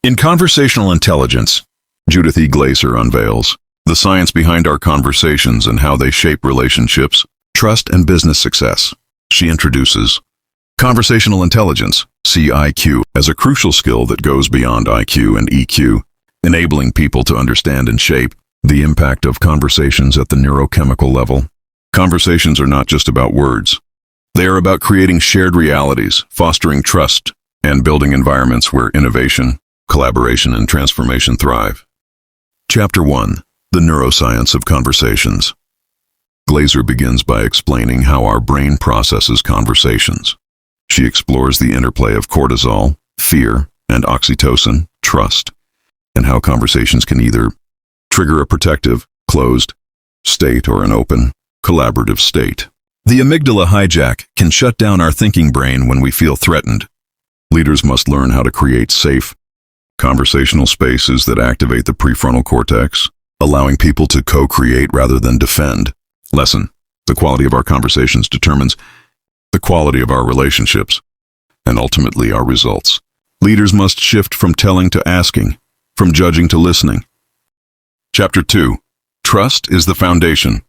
In Conversational Intelligence, Judith E. Glaser unveils the science behind our conversations and how they shape relationships, trust, and business success. She introduces Conversational Intelligence, CIQ, as a crucial skill that goes beyond IQ and EQ, enabling people to understand and shape the impact of conversations at the neurochemical level. Conversations are not just about words. They are about creating shared realities, fostering trust, and building environments where innovation, collaboration, and transformation thrive. Chapter 1. The Neuroscience of Conversations. Glaser begins by explaining how our brain processes conversations. She explores the interplay of cortisol, fear, and oxytocin, trust, and how conversations can either trigger a protective, closed state or an open, collaborative state. The amygdala hijack can shut down our thinking brain when we feel threatened. Leaders must learn how to create safe, conversational spaces that activate the prefrontal cortex, allowing people to co-create rather than defend. Lesson: the quality of our conversations determines the quality of our relationships, and ultimately our results. Leaders must shift from telling to asking, from judging to listening. Chapter 2. Trust is the foundation.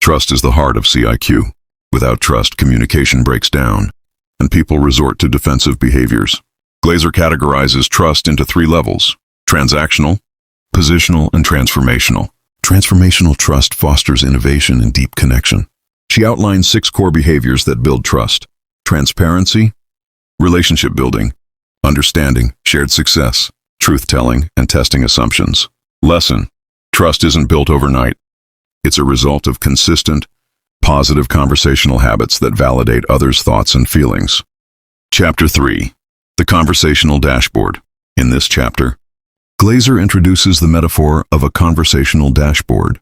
Trust is the heart of CIQ. Without trust, communication breaks down, and people resort to defensive behaviors. Glaser categorizes trust into 3 levels: transactional, positional, and transformational. Transformational trust fosters innovation and deep connection. She outlines 6 core behaviors that build trust: transparency, relationship building, understanding, shared success, truth-telling, and testing assumptions. Lesson: trust isn't built overnight. It's a result of consistent, positive conversational habits that validate others' thoughts and feelings. Chapter 3. The Conversational Dashboard. In this chapter, Glaser introduces the metaphor of a conversational dashboard,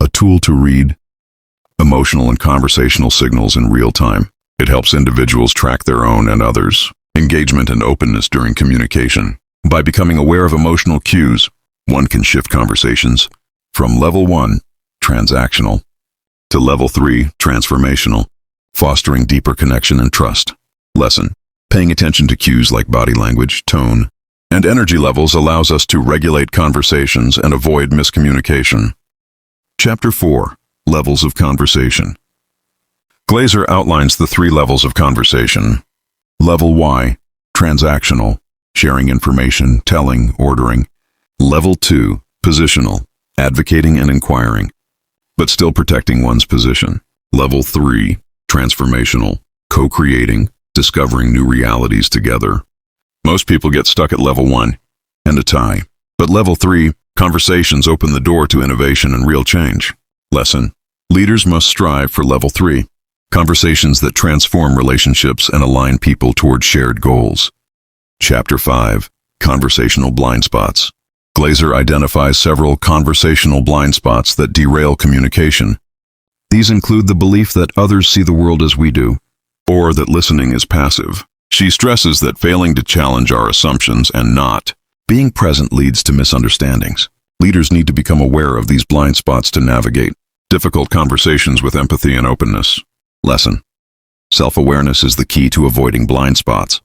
a tool to read emotional and conversational signals in real time. It helps individuals track their own and others' engagement and openness during communication. By becoming aware of emotional cues, one can shift conversations from level 1, transactional, to level 3, transformational, fostering deeper connection and trust. Lesson: paying attention to cues like body language, tone, and energy levels allows us to regulate conversations and avoid miscommunication. Chapter 4. Levels of Conversation. Glaser outlines the 3 levels of conversation. Level Y, transactional, sharing information, telling, ordering. Level 2, positional, advocating and inquiring, but still protecting one's position. Level 3, transformational, co-creating, discovering new realities together. Most people get stuck at level 1 and a tie, but level 3, conversations open the door to innovation and real change. Lesson: leaders must strive for level 3, conversations that transform relationships and align people toward shared goals. Chapter 5. Conversational Blind Spots. Glaser identifies several conversational blind spots that derail communication. These include the belief that others see the world as we do, or that listening is passive. She stresses that failing to challenge our assumptions and not being present leads to misunderstandings. Leaders need to become aware of these blind spots to navigate difficult conversations with empathy and openness. Lesson: self-awareness is the key to avoiding blind spots.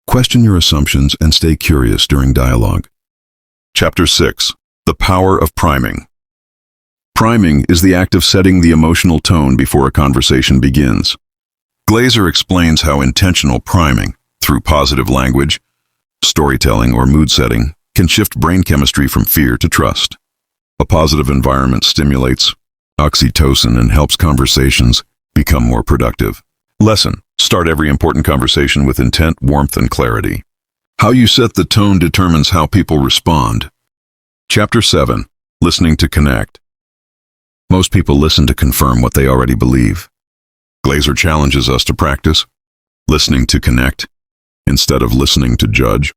Question your assumptions and stay curious during dialogue. Chapter 6. The Power of Priming. Priming is the act of setting the emotional tone before a conversation begins. Glaser explains how intentional priming, through positive language, storytelling, or mood setting, can shift brain chemistry from fear to trust. A positive environment stimulates oxytocin and helps conversations become more productive. Lesson: start every important conversation with intent, warmth, and clarity. How you set the tone determines how people respond. Chapter 7. Listening to Connect. Most people listen to confirm what they already believe. Glaser challenges us to practice listening to connect instead of listening to judge.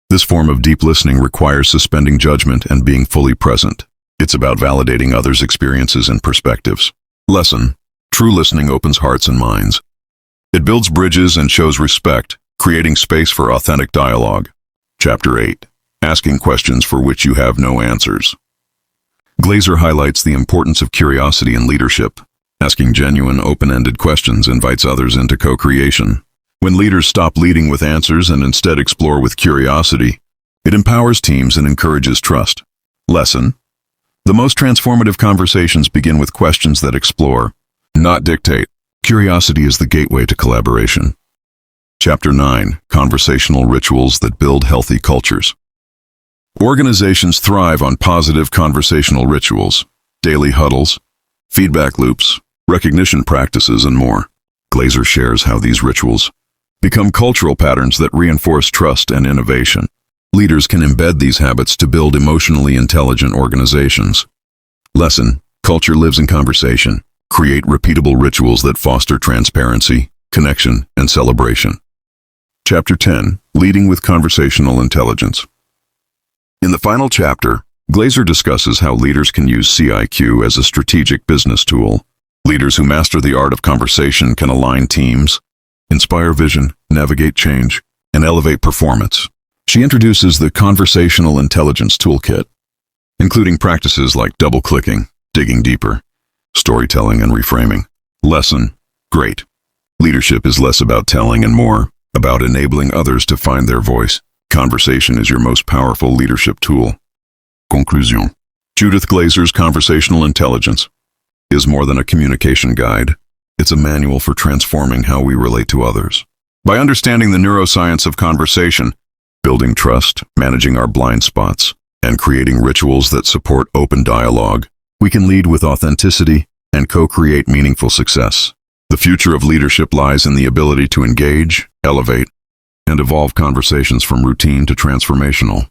This form of deep listening requires suspending judgment and being fully present. It's about validating others' experiences and perspectives. Lesson: true listening opens hearts and minds. It builds bridges and shows respect, creating space for authentic dialogue. Chapter 8. Asking questions for which you have no answers. Glaser highlights the importance of curiosity in leadership. Asking genuine, open-ended questions invites others into co-creation. When leaders stop leading with answers and instead explore with curiosity, It empowers teams and encourages trust. Lesson: the most transformative conversations begin with questions that explore, not dictate. Curiosity is the gateway to collaboration. Chapter 9: Conversational Rituals that Build Healthy Cultures. Organizations thrive on positive conversational rituals, daily huddles, feedback loops, recognition practices, and more. Glaser shares how these rituals become cultural patterns that reinforce trust and innovation. Leaders can embed these habits to build emotionally intelligent organizations. Lesson: culture lives in conversation. Create repeatable rituals that foster transparency, connection, and celebration. Chapter 10: Leading with Conversational Intelligence. In the final chapter, Glaser discusses how leaders can use CIQ as a strategic business tool. Leaders who master the art of conversation can align teams, inspire vision, navigate change, and elevate performance. She introduces the Conversational Intelligence Toolkit, including practices like double-clicking, digging deeper, storytelling, and reframing. Lesson: great. Leadership is less about telling and more about enabling others to find their voice. Conversation is your most powerful leadership tool. Conclusion: Judith Glaser's Conversational Intelligence is more than a communication guide. It's a manual for transforming how we relate to others. By understanding the neuroscience of conversation, building trust, managing our blind spots, and creating rituals that support open dialogue, we can lead with authenticity and co-create meaningful success. The future of leadership lies in the ability to engage, elevate, and evolve conversations from routine to transformational.